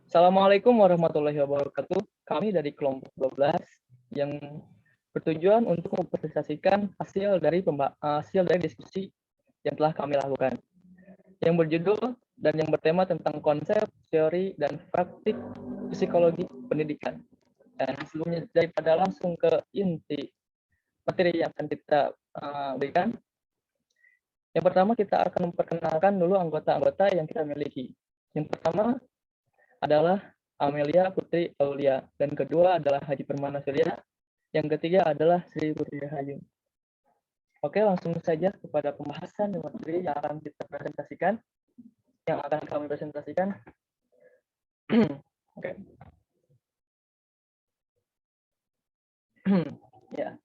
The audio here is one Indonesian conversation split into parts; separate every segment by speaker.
Speaker 1: Assalamualaikum warahmatullahi wabarakatuh. Kami dari kelompok 12 yang bertujuan untuk mempresentasikan hasil dari diskusi yang telah kami lakukan. Yang berjudul dan yang bertema tentang konsep, teori, dan praktik psikologi pendidikan. Dan sebelumnya daripada langsung ke inti materi yang akan kita berikan, yang pertama kita akan memperkenalkan dulu anggota-anggota yang kita miliki. Yang pertama adalah Amelia Putri Aulia, dan kedua adalah Haji Permana Surya, yang ketiga adalah Sri Putri Rahayu. Oke, langsung saja kepada pembahasan materi yang akan kita presentasikan, yang akan kami presentasikan. Oke. Ya.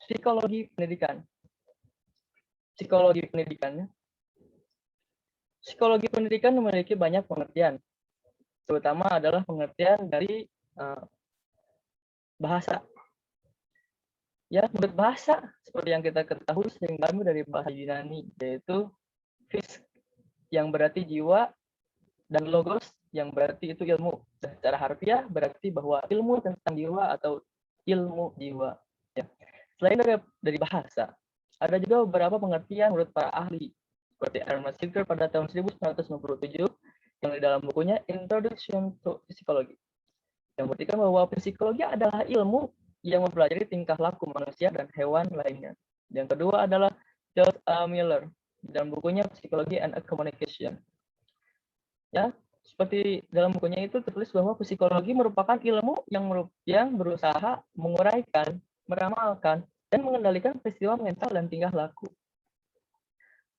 Speaker 1: Psikologi pendidikan. Psikologi pendidikannya. Psikologi pendidikan memiliki banyak pengertian, terutama adalah pengertian dari bahasa. Ya, menurut bahasa, seperti yang kita ketahui sering kami dari bahasa Yunani, yaitu phys, yang berarti jiwa, dan logos, yang berarti itu ilmu. Secara harfiah berarti bahwa ilmu tentang jiwa atau ilmu jiwa. Ya. Selain dari bahasa, ada juga beberapa pengertian menurut para ahli, seperti Ernest Singer pada tahun 1997, yang di dalam bukunya Introduction to Psychology, yang berarti bahwa psikologi adalah ilmu yang mempelajari tingkah laku manusia dan hewan lainnya. Yang kedua adalah George A. Miller dalam bukunya Psychology and Communication. Ya, seperti dalam bukunya itu tertulis bahwa psikologi merupakan ilmu yang berusaha menguraikan, meramalkan, dan mengendalikan peristiwa mental dan tingkah laku.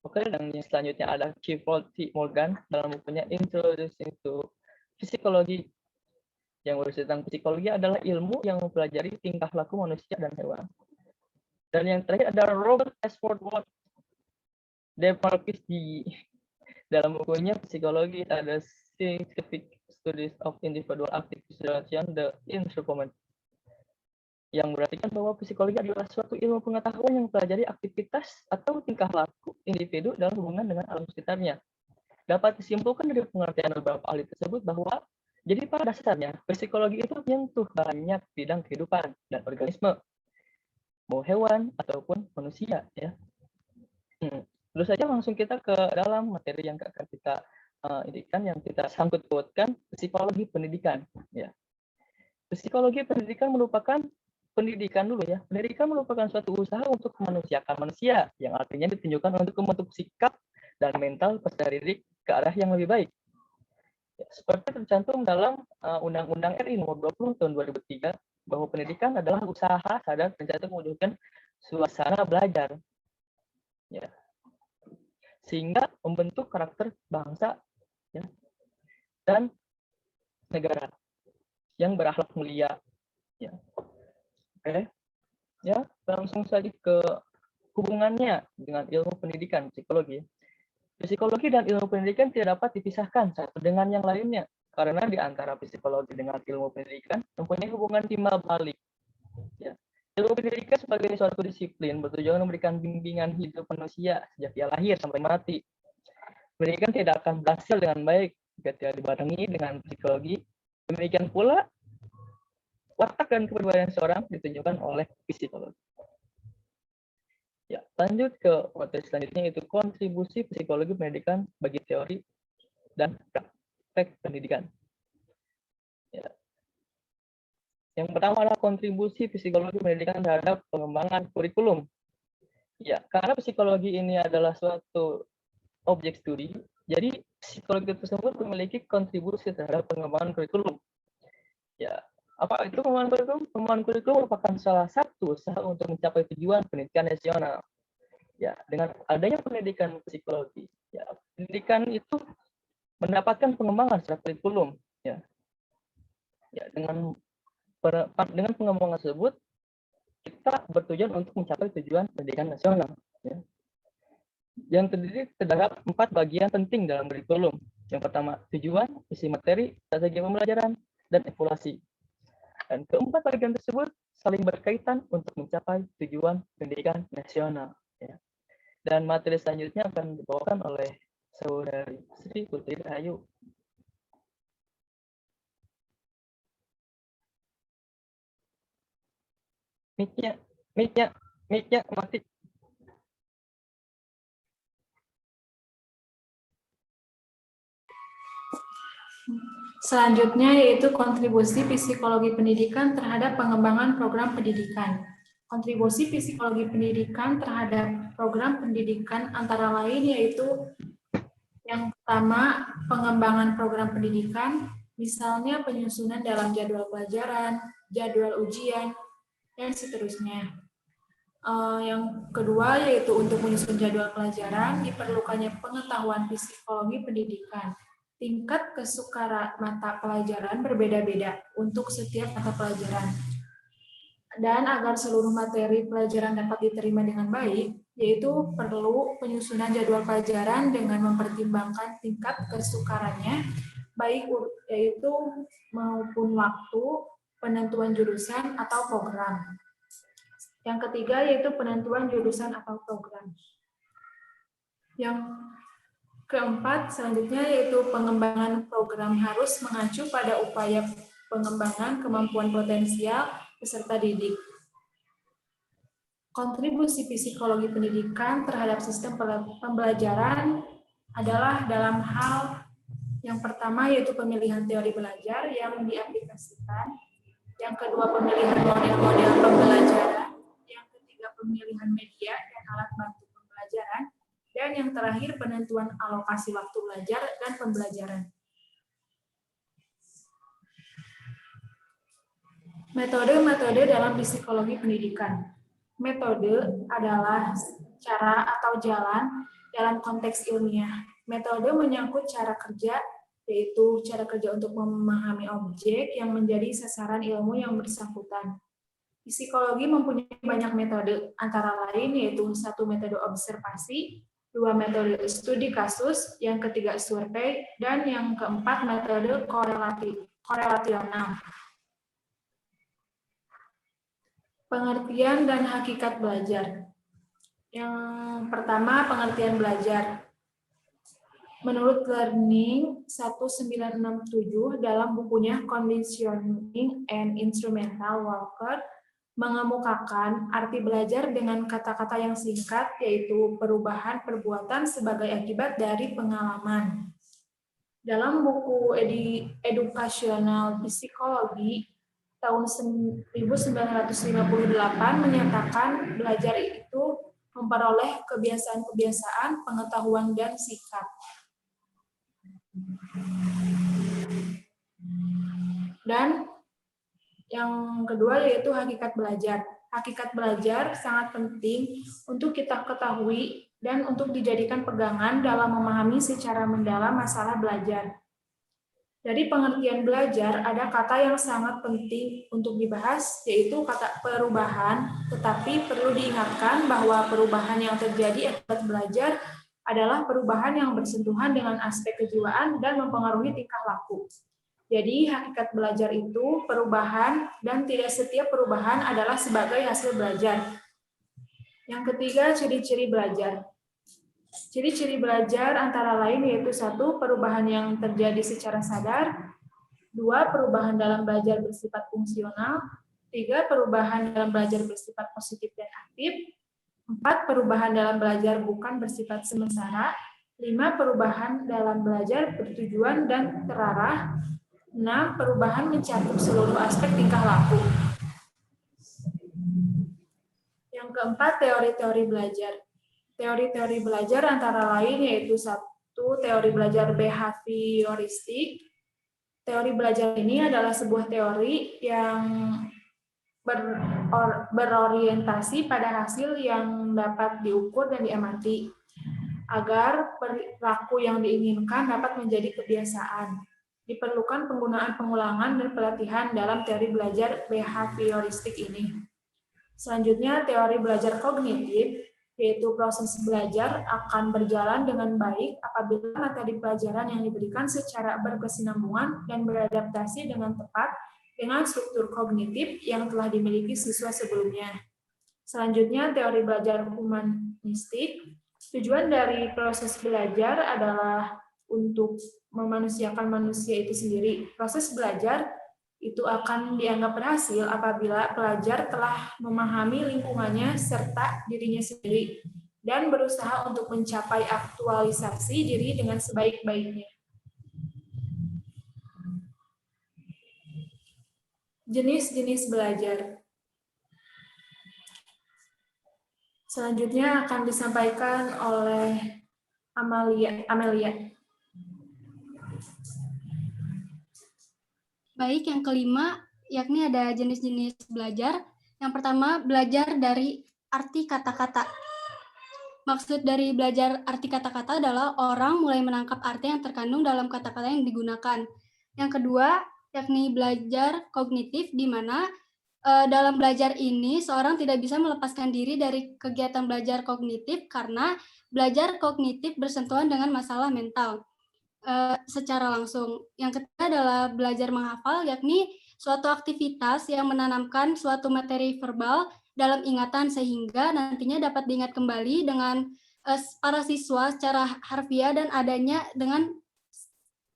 Speaker 1: Oke, dan yang selanjutnya ada Clifford T. Morgan dalam bukunya Introduction to Psychology, yang berisi tentang psikologi adalah ilmu yang mempelajari tingkah laku manusia dan hewan. Dan yang terakhir ada Robert S. Ford Demarcus di dalam bukunya Psikologi ada Scientific Studies of Individual Activity the Instrument, yang berarti bahwa psikologi adalah suatu ilmu pengetahuan yang mempelajari aktivitas atau tingkah laku individu dalam hubungan dengan alam sekitarnya. Dapat disimpulkan dari pengertian beberapa ahli tersebut bahwa jadi pada dasarnya psikologi itu menyentuh banyak bidang kehidupan dan organisme, mau hewan ataupun manusia, ya. Lalu saja langsung kita ke dalam materi yang akan kita yang kita sangkut pautkan, psikologi pendidikan. Ya. Psikologi pendidikan merupakan pendidikan dulu ya. Pendidikan merupakan suatu usaha untuk memanusiakan manusia, yang artinya ditunjukkan untuk membentuk sikap dan mental peserta didik ke arah yang lebih baik. Ya, seperti tercantum dalam Undang-Undang RI Nomor 20 Tahun 2003, bahwa pendidikan adalah usaha sadar tercantum mewujudkan suasana belajar, ya, sehingga membentuk karakter bangsa, ya, dan negara yang berakhlak mulia. Ya. Oke, ya, langsung saja ke hubungannya dengan ilmu pendidikan psikologi. Psikologi dan ilmu pendidikan tidak dapat dipisahkan satu dengan yang lainnya, karena di antara psikologi dengan ilmu pendidikan mempunyai hubungan timbal balik. Ya. Ilmu pendidikan sebagai suatu disiplin bertujuan memberikan bimbingan hidup manusia sejak ia lahir sampai mati. Pendidikan tidak akan berhasil dengan baik jika tidak dibarengi dengan psikologi. Demikian pula, watak dan kepribadian seorang ditunjukkan oleh psikologi. Ya, lanjut ke materi selanjutnya, yaitu kontribusi psikologi pendidikan bagi teori dan praktek pendidikan. Ya. Yang pertama adalah kontribusi psikologi pendidikan terhadap pengembangan kurikulum. Ya, karena psikologi ini adalah suatu objek studi, jadi psikologi tersebut memiliki kontribusi terhadap pengembangan kurikulum. Ya, apa itu pengembangan kurikulum? Pengembangan kurikulum merupakan salah satu usaha untuk mencapai tujuan pendidikan nasional. Ya, dengan adanya pendidikan psikologi, ya, pendidikan itu mendapatkan pengembangan secara kurikulum, ya. Ya, dengan pengembangan tersebut kita bertujuan untuk mencapai tujuan pendidikan nasional, ya. Yang terdiri terdapat 4 bagian penting dalam kurikulum. Yang pertama, tujuan, isi materi, strategi pembelajaran, dan evaluasi. Dan keempat bagian tersebut saling berkaitan untuk mencapai tujuan pendidikan nasional, ya. Dan materi selanjutnya akan dibawakan oleh Saudari Sri Putri Rahayu. Mic-nya mati.
Speaker 2: Selanjutnya yaitu kontribusi psikologi pendidikan terhadap pengembangan program pendidikan. Kontribusi psikologi pendidikan terhadap program pendidikan antara lain yaitu yang pertama, pengembangan program pendidikan, misalnya penyusunan dalam jadwal pelajaran, jadwal ujian, dan seterusnya. Yang kedua yaitu untuk menyusun jadwal pelajaran, diperlukannya pengetahuan psikologi pendidikan. Tingkat kesukaran mata pelajaran berbeda-beda untuk setiap mata pelajaran. Dan agar seluruh materi pelajaran dapat diterima dengan baik, yaitu perlu penyusunan jadwal pelajaran dengan mempertimbangkan tingkat kesukarannya, baik yaitu maupun waktu, penentuan jurusan atau program. Yang ketiga yaitu penentuan jurusan atau program. Yang keempat selanjutnya yaitu pengembangan program harus mengacu pada upaya pengembangan kemampuan potensial peserta didik. Kontribusi psikologi pendidikan terhadap sistem pembelajaran adalah dalam hal yang pertama yaitu pemilihan teori belajar yang diaplikasikan, yang kedua pemilihan model-model pembelajaran, yang ketiga pemilihan media dan alat bantu pembelajaran, dan yang terakhir penentuan alokasi waktu belajar dan pembelajaran. Metode-metode dalam psikologi pendidikan. Metode adalah cara atau jalan dalam konteks ilmiah. Metode menyangkut cara kerja, yaitu cara kerja untuk memahami objek yang menjadi sasaran ilmu yang bersangkutan. Psikologi mempunyai banyak metode, antara lain yaitu 1 metode observasi, 2 metode studi kasus, yang ketiga survei, dan yang keempat metode korelasional. Pengertian dan hakikat belajar. Yang pertama, pengertian belajar. Menurut Learning 1967 dalam bukunya Conditioning and Instrumental Walker, mengemukakan arti belajar dengan kata-kata yang singkat, yaitu perubahan perbuatan sebagai akibat dari pengalaman. Dalam buku Educational Psychology tahun 1958 menyatakan belajar itu memperoleh kebiasaan-kebiasaan, pengetahuan, dan sikap. Dan yang kedua yaitu hakikat belajar. Hakikat belajar sangat penting untuk kita ketahui dan untuk dijadikan pegangan dalam memahami secara mendalam masalah belajar. Dari pengertian belajar, ada kata yang sangat penting untuk dibahas, yaitu kata perubahan, tetapi perlu diingatkan bahwa perubahan yang terjadi akibat belajar adalah perubahan yang bersentuhan dengan aspek kejiwaan dan mempengaruhi tingkah laku. Jadi, hakikat belajar itu perubahan, dan tidak setiap perubahan adalah sebagai hasil belajar. Yang ketiga, ciri-ciri belajar. Ciri-ciri belajar antara lain yaitu 1. Perubahan yang terjadi secara sadar, 2. Perubahan dalam belajar bersifat fungsional, 3. Perubahan dalam belajar bersifat positif dan aktif, 4. Perubahan dalam belajar bukan bersifat sementara, 5. Perubahan dalam belajar bertujuan dan terarah, 6. Perubahan mencakup seluruh aspek tingkah laku. Yang keempat, teori-teori belajar. Teori-teori belajar antara lain yaitu 1. Teori belajar behavioristik. Teori belajar ini adalah sebuah teori yang berorientasi pada hasil yang dapat diukur dan diamati, agar perilaku yang diinginkan dapat menjadi kebiasaan. Diperlukan penggunaan pengulangan dan pelatihan dalam teori belajar behavioristik ini. Selanjutnya, teori belajar kognitif, yaitu proses belajar akan berjalan dengan baik apabila materi pelajaran yang diberikan secara berkesinambungan dan beradaptasi dengan tepat dengan struktur kognitif yang telah dimiliki siswa sebelumnya. Selanjutnya, teori belajar humanistik, Tujuan dari proses belajar adalah untuk memanusiakan manusia itu sendiri. Proses belajar itu akan dianggap berhasil apabila pelajar telah memahami lingkungannya serta dirinya sendiri dan berusaha untuk mencapai aktualisasi diri dengan sebaik-baiknya. Jenis-jenis belajar. Selanjutnya akan disampaikan oleh Amelia.
Speaker 3: Baik, yang kelima, yakni ada jenis-jenis belajar. Yang pertama, belajar dari arti kata-kata. Maksud dari belajar arti kata-kata adalah orang mulai menangkap arti yang terkandung dalam kata-kata yang digunakan. Yang kedua, yakni belajar kognitif, di mana dalam belajar ini seorang tidak bisa melepaskan diri dari kegiatan belajar kognitif karena belajar kognitif bersentuhan dengan masalah mental secara langsung. Yang ketiga adalah belajar menghafal, yakni suatu aktivitas yang menanamkan suatu materi verbal dalam ingatan sehingga nantinya dapat diingat kembali dengan para siswa secara harfiah dan adanya dengan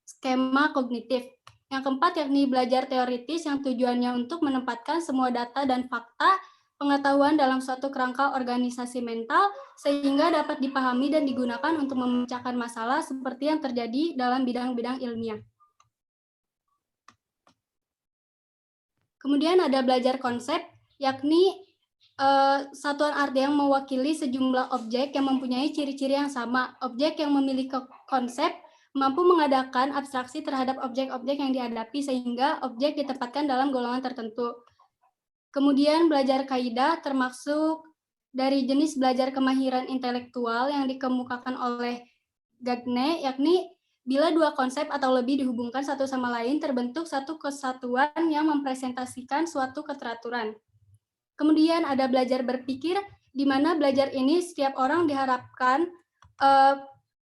Speaker 3: skema kognitif. Yang keempat yakni belajar teoritis yang tujuannya untuk menempatkan semua data dan fakta pengetahuan dalam suatu kerangka organisasi mental sehingga dapat dipahami dan digunakan untuk memecahkan masalah seperti yang terjadi dalam bidang-bidang ilmiah. Kemudian ada belajar konsep, yakni satuan arti yang mewakili sejumlah objek yang mempunyai ciri-ciri yang sama. Objek yang memiliki konsep mampu mengadakan abstraksi terhadap objek-objek yang dihadapi sehingga objek ditempatkan dalam golongan tertentu. Kemudian belajar kaidah termasuk dari jenis belajar kemahiran intelektual yang dikemukakan oleh Gagne, yakni bila dua konsep atau lebih dihubungkan satu sama lain terbentuk satu kesatuan yang mempresentasikan suatu keteraturan. Kemudian ada belajar berpikir, di mana belajar ini setiap orang diharapkan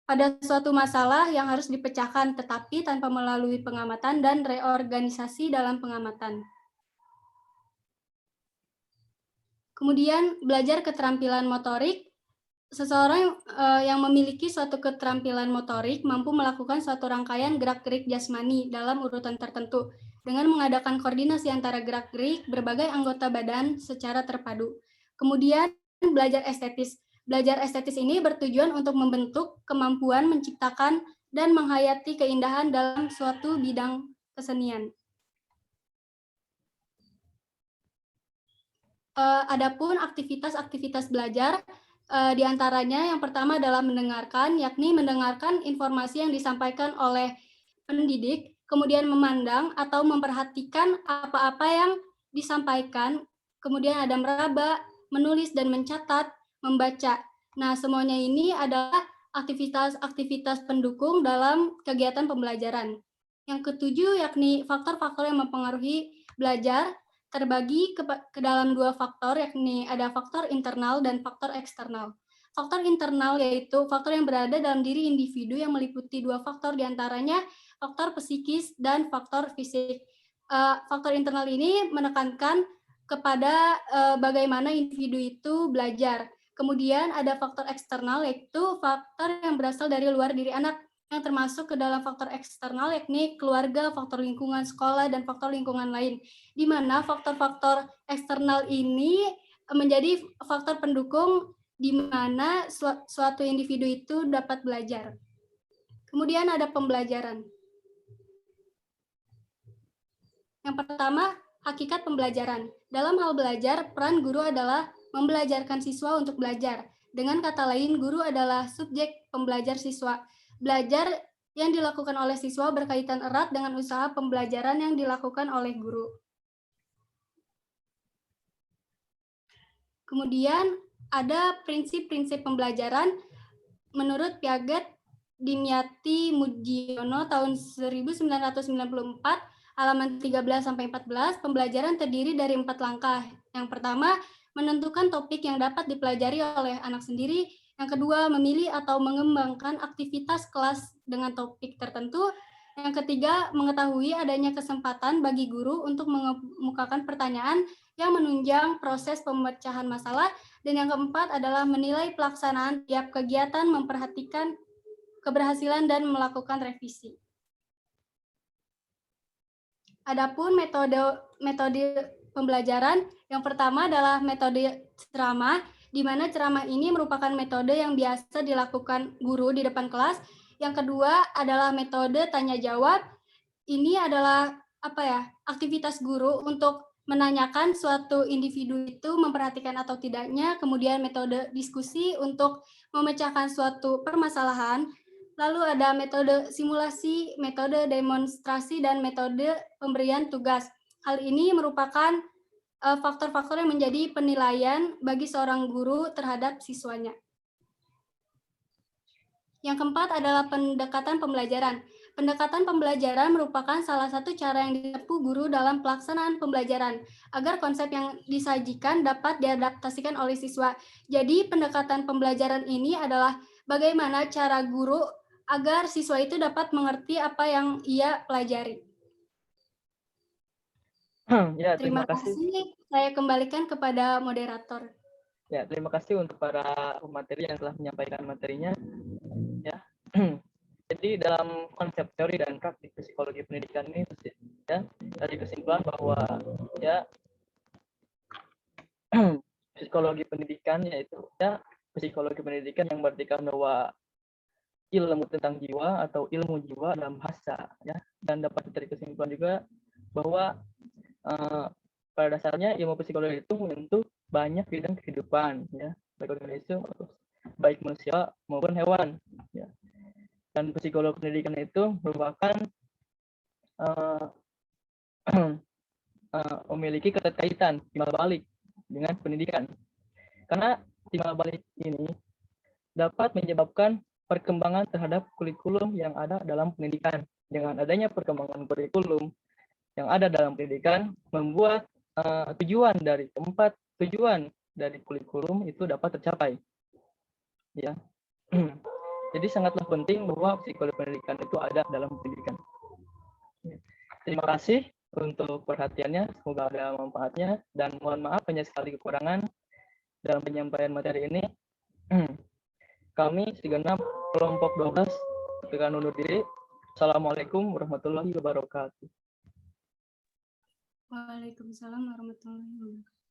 Speaker 3: pada suatu masalah yang harus dipecahkan, tetapi tanpa melalui pengamatan dan reorganisasi dalam pengamatan. Kemudian belajar keterampilan motorik, seseorang yang memiliki suatu keterampilan motorik mampu melakukan suatu rangkaian gerak-gerik jasmani dalam urutan tertentu dengan mengadakan koordinasi antara gerak-gerik berbagai anggota badan secara terpadu. Kemudian belajar estetis. Belajar estetis ini bertujuan untuk membentuk kemampuan menciptakan dan menghayati keindahan dalam suatu bidang kesenian. Adapun aktivitas-aktivitas belajar, diantaranya yang pertama adalah mendengarkan, yakni mendengarkan informasi yang disampaikan oleh pendidik, kemudian memandang atau memperhatikan apa-apa yang disampaikan, kemudian ada meraba, menulis dan mencatat, membaca. Nah, semuanya ini adalah aktivitas-aktivitas pendukung dalam kegiatan pembelajaran. Yang ketujuh yakni faktor-faktor yang mempengaruhi belajar terbagi ke dalam dua faktor, yakni ada faktor internal dan faktor eksternal. Faktor internal yaitu faktor yang berada dalam diri individu yang meliputi dua faktor, diantaranya faktor psikis dan faktor fisik. Faktor internal ini menekankan kepada bagaimana individu itu belajar. Kemudian ada faktor eksternal yaitu faktor yang berasal dari luar diri anak, yang termasuk ke dalam faktor eksternal yakni keluarga, faktor lingkungan sekolah, dan faktor lingkungan lain, di mana faktor-faktor eksternal ini menjadi faktor pendukung di mana suatu individu itu dapat belajar. Kemudian ada pembelajaran. Yang pertama, hakikat pembelajaran. Dalam hal belajar, peran guru adalah membelajarkan siswa untuk belajar. Dengan kata lain, guru adalah subjek pembelajar siswa. Belajar yang dilakukan oleh siswa berkaitan erat dengan usaha pembelajaran yang dilakukan oleh guru. Kemudian ada prinsip-prinsip pembelajaran menurut Piaget Dimyati Mujiono tahun 1994, halaman 13-14, pembelajaran terdiri dari 4 langkah. Yang pertama, menentukan topik yang dapat dipelajari oleh anak sendiri. Yang kedua, memilih atau mengembangkan aktivitas kelas dengan topik tertentu. Yang ketiga, mengetahui adanya kesempatan bagi guru untuk mengemukakan pertanyaan. yang menunjang proses pemecahan masalah. Dan yang keempat adalah menilai pelaksanaan tiap kegiatan, memperhatikan keberhasilan dan melakukan revisi. Adapun metode pembelajaran, yang pertama adalah metode ceramah, di mana ceramah ini merupakan metode yang biasa dilakukan guru di depan kelas. Yang kedua adalah metode tanya jawab. Ini adalah aktivitas guru untuk menanyakan suatu individu itu memperhatikan atau tidaknya, kemudian metode diskusi untuk memecahkan suatu permasalahan, lalu ada metode simulasi, metode demonstrasi, dan metode pemberian tugas. Hal ini merupakan faktor-faktor yang menjadi penilaian bagi seorang guru terhadap siswanya. Yang keempat adalah pendekatan pembelajaran. Pendekatan pembelajaran merupakan salah satu cara yang ditempuh guru dalam pelaksanaan pembelajaran agar konsep yang disajikan dapat diadaptasikan oleh siswa. Jadi pendekatan pembelajaran ini adalah bagaimana cara guru agar siswa itu dapat mengerti apa yang ia pelajari.
Speaker 1: Ya,
Speaker 3: Terima kasih. Saya kembalikan kepada moderator.
Speaker 1: Ya, terima kasih untuk para pemateri yang telah menyampaikan materinya. Ya. Jadi dalam konsep teori dan praktik psikologi pendidikan ini, ya, dari kesimpulan bahwa ya psikologi pendidikan yaitu ya psikologi pendidikan yang berartikan bahwa ilmu tentang jiwa atau ilmu jiwa dalam bahasa, ya, dan dapat dari kesimpulan juga bahwa pada dasarnya ilmu psikologi itu menyentuh banyak bidang kehidupan, ya, baik manusia maupun hewan, ya. Dan psikologi pendidikan itu merupakan memiliki keterkaitan timbal balik dengan pendidikan, karena timbal balik ini dapat menyebabkan perkembangan terhadap kurikulum yang ada dalam pendidikan. Dengan adanya perkembangan kurikulum yang ada dalam pendidikan, membuat tujuan dari kurikulum itu dapat tercapai, ya. Jadi sangatlah penting bahwa psikologi pendidikan itu ada dalam pendidikan. Terima kasih untuk perhatiannya, semoga ada manfaatnya, dan mohon maaf banyak sekali kekurangan dalam penyampaian materi ini. Kami segenap kelompok 12 dengan undur diri. Assalamualaikum warahmatullahi wabarakatuh.
Speaker 3: Waalaikumsalam warahmatullahi wabarakatuh.